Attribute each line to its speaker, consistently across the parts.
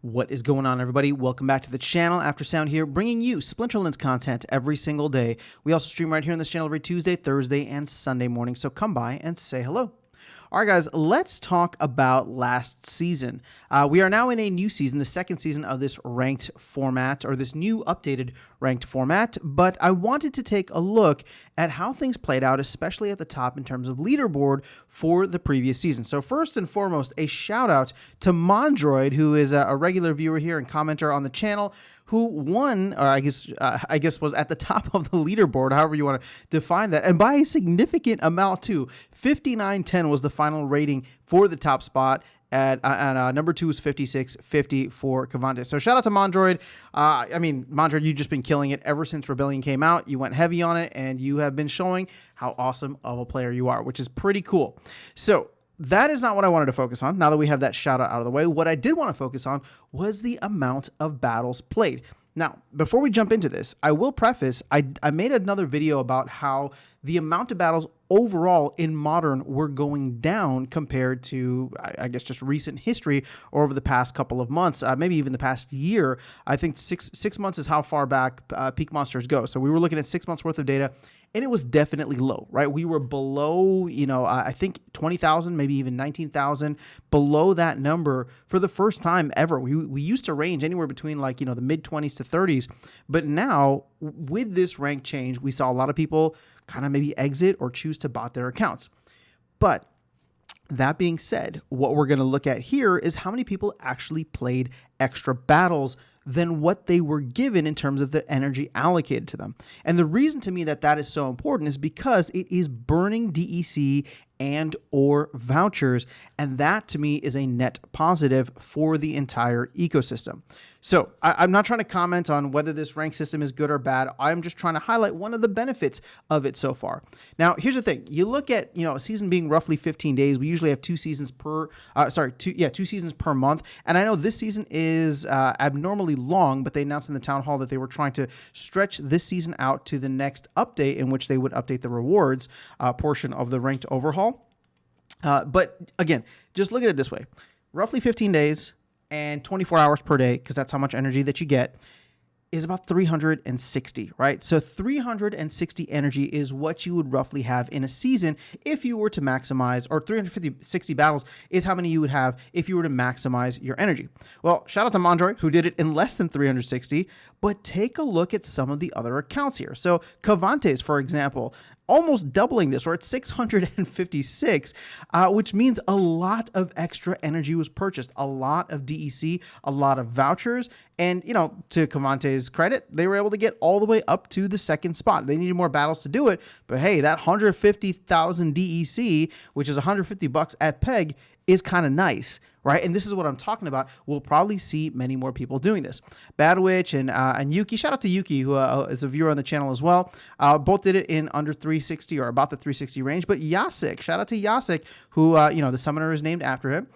Speaker 1: What is going on, everybody? Welcome back to the channel. After Sound here, bringing you Splinterlands content every single day. We also stream right here on this channel every Tuesday, Thursday, and Sunday morning, so come by and say hello. All right, guys, let's talk about last season. We are now in a new season, the second season of this ranked format, or this new updated ranked format, but I wanted to take a look at how things played out, especially at the top in terms of leaderboard for the previous season. So first and foremost, a shout out to Mondroid, who is a regular viewer here and commenter on the channel, who won, or I guess was at the top of the leaderboard, however you want to define that, and by a significant amount too. 5910 was the final rating for the top spot. And number 2 is 5650 for Cavante. So shout out to Mondroid. Mondroid, you've just been killing it ever since Rebellion came out. You went heavy on it, and you have been showing how awesome of a player you are, which is pretty cool. So that is not what I wanted to focus on. Now that we have that shout out of the way, what I did want to focus on was the amount of battles played. Now, before we jump into this, I will preface, I made another video about how the amount of battles overall in Modern were going down compared to, I guess, just recent history or over the past couple of months, maybe even the past year. I think six months is how far back peak monsters go. So we were looking at 6 months worth of data, and it was definitely low, right? We were below, I think 20,000, maybe even 19,000, below that number for the first time ever. We used to range anywhere between the mid 20s to 30s. But now with this rank change, we saw a lot of people kind of maybe exit or choose to bot their accounts. But that being said, what we're going to look at here is how many people actually played extra battles than what they were given in terms of the energy allocated to them. And the reason to me that is so important is because it is burning DEC and or vouchers, and that to me is a net positive for the entire ecosystem. So I'm not trying to comment on whether this rank system is good or bad. I'm just trying to highlight one of the benefits of it so far. Now, here's the thing. You look at, a season being roughly 15 days. We usually have two seasons per month. And I know this season is abnormally long, but they announced in the town hall that they were trying to stretch this season out to the next update, in which they would update the rewards portion of the ranked overhaul. But again, just look at it this way. Roughly 15 days and 24 hours per day, because that's how much energy that you get, is about 360, right? So 360 energy is what you would roughly have in a season if you were to maximize, or 360 battles is how many you would have if you were to maximize your energy. Well, shout out to Mondroid, who did it in less than 360, but take a look at some of the other accounts here. So Cavante's, for example, almost doubling this. We're at 656, which means a lot of extra energy was purchased, a lot of DEC, a lot of vouchers. And, to Cavante's credit, they were able to get all the way up to the second spot. They needed more battles to do it. But hey, that 150,000 DEC, which is $150 at PEG, is kind of nice, right? And this is what I'm talking about. We'll probably see many more people doing this. Badwitch and Yuki, shout out to Yuki, who is a viewer on the channel as well. Both did it in under 360 or about the 360 range. But Yasik, shout out to Yasik, who, the summoner is named after him,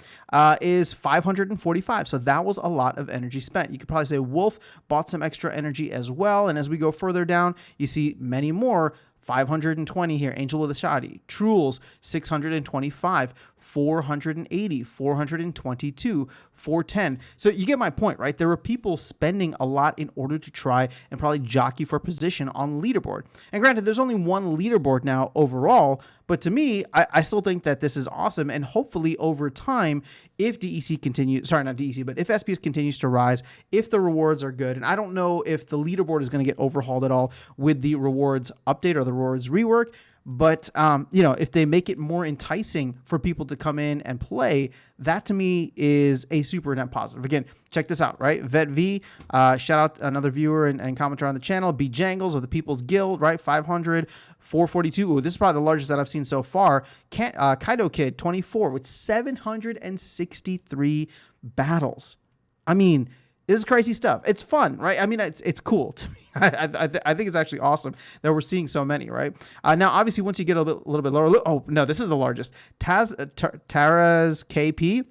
Speaker 1: is 545. So that was a lot of energy spent. You could probably say Wolf bought some extra energy as well. And as we go further down, you see many more. 520 here, Angel with a Shoddy. Trules, 625, 480, 422, 410. So you get my point, right? There were people spending a lot in order to try and probably jockey for position on leaderboard. And granted, there's only one leaderboard now overall, but to me, I still think that this is awesome. And hopefully over time, if DEC continues, sorry, not DEC, but if SPS continues to rise, if the rewards are good, and I don't know if the leaderboard is going to get overhauled at all with the rewards update or the rewards rework, but, if they make it more enticing for people to come in and play, that to me is a super net positive. Again, check this out, right? Vet V, shout out another viewer and commenter on the channel. B Jangles of the People's Guild, right? 500, 442. Ooh, this is probably the largest that I've seen so far. Kaido Kid, 24 with 763 battles. I mean, this is crazy stuff. It's fun, right? I mean, it's cool to me. I think it's actually awesome that we're seeing so many, right? Now, obviously, once you get a little bit lower, oh no, this is the largest. Tara's KP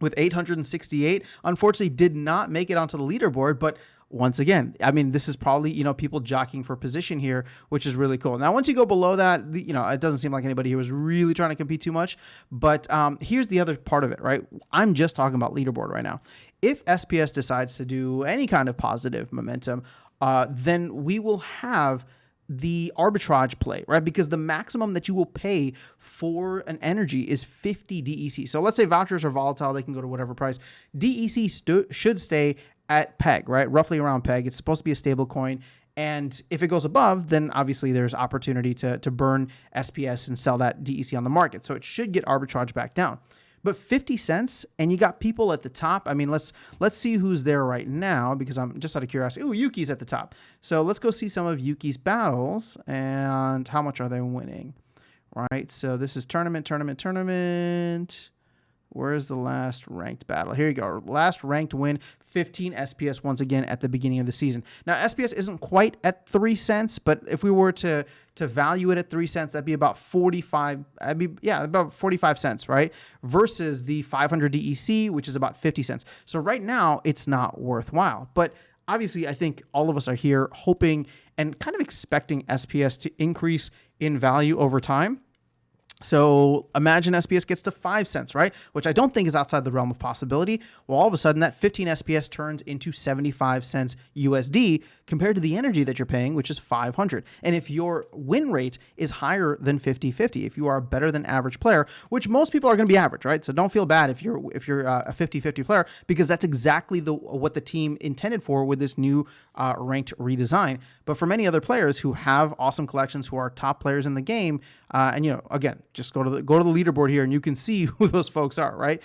Speaker 1: with 868, unfortunately, did not make it onto the leaderboard, but once again, I mean, this is probably, people jockeying for position here, which is really cool. Now, once you go below that, it doesn't seem like anybody here was really trying to compete too much. But here's the other part of it, right? I'm just talking about leaderboard right now. if SPS decides to do any kind of positive momentum, then we will have the arbitrage play, right? Because the maximum that you will pay for an energy is 50 DEC. So let's say vouchers are volatile, they can go to whatever price. DEC should stay at peg, right? Roughly around peg. It's supposed to be a stable coin. And if it goes above, then obviously there's opportunity to burn SPS and sell that DEC on the market. So it should get arbitrage back down. But 50 cents, and you got people at the top. I mean, let's see who's there right now, because I'm just out of curiosity. Ooh, Yuki's at the top. So let's go see some of Yuki's battles and how much are they winning, right? So this is tournament. Where's the last ranked battle? Here you go. Last ranked win, 15 SPS once again at the beginning of the season. Now, SPS isn't quite at 3 cents, but if we were to value it at 3 cents, that'd be about 45. About 45 cents, right? Versus the 500 DEC, which is about 50 cents. So right now, it's not worthwhile. But obviously, I think all of us are here hoping and kind of expecting SPS to increase in value over time. So imagine SPS gets to 5 cents, right? Which I don't think is outside the realm of possibility. Well, all of a sudden that 15 SPS turns into 75 cents USD compared to the energy that you're paying, which is 500. And if your win rate is higher than 50-50, if you are a better than average player, which most people are going to be average, right? So don't feel bad if you're a 50-50 player, because that's exactly what the team intended for with this new ranked redesign. But for many other players who have awesome collections, who are top players in the game, and again, just go to the leaderboard here and you can see who those folks are, right?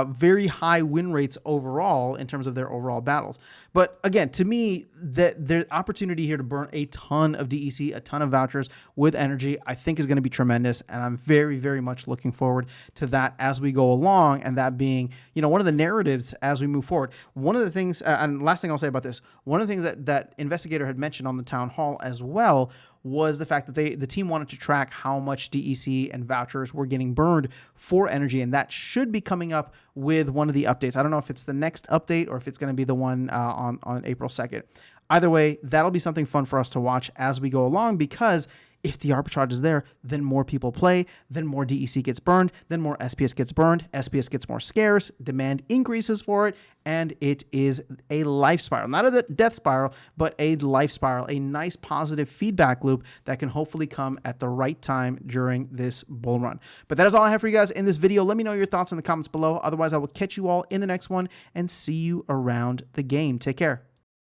Speaker 1: Very high win rates overall in terms of their overall battles. But again, to me, the opportunity here to burn a ton of DEC, a ton of vouchers with energy, I think is going to be tremendous. And I'm very, very much looking forward to that as we go along. And that being, one of the narratives as we move forward. One of the things, and last thing I'll say about this, one of the things that Investigator had mentioned on the town hall as well was the fact that the team wanted to track how much DEC and vouchers were getting burned for energy, and that should be coming up with one of the updates. I don't know if it's the next update or if it's going to be the one on April 2nd. Either way, that'll be something fun for us to watch as we go along, because if the arbitrage is there, then more people play, then more DEC gets burned, then more SPS gets burned, SPS gets more scarce, demand increases for it, and it is a life spiral. Not a death spiral, but a life spiral, a nice positive feedback loop that can hopefully come at the right time during this bull run. But that is all I have for you guys in this video. Let me know your thoughts in the comments below. Otherwise, I will catch you all in the next one and see you around the game. Take care.